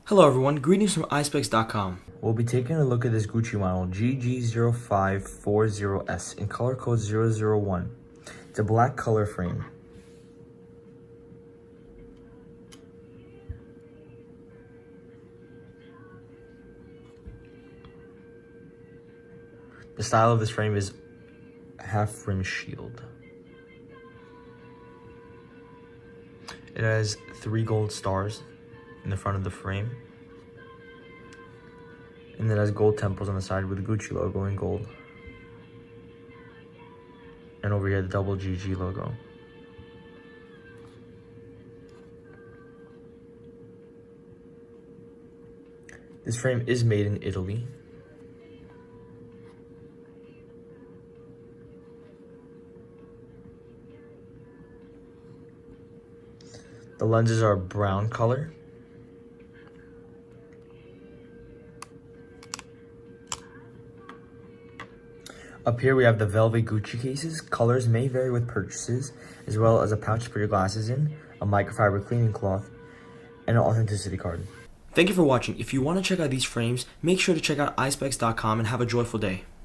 Hello everyone, greetings from Eyespecs.com. We'll be taking a look at this Gucci model GG0540S in color code 001. It's a black color frame. The style of this frame is half rim shield. It has 3 gold stars in the front of the frame. And it has gold temples on the side with the Gucci logo in gold. And over here, the double GG logo. This frame is made in Italy. The lenses are brown color. Up here we have the velvet Gucci cases. Colors may vary with purchases, as well as a pouch to put your glasses in, a microfiber cleaning cloth, and an authenticity card. Thank you for watching. If you want to check out these frames, make sure to check out Eyespecs.com and have a joyful day.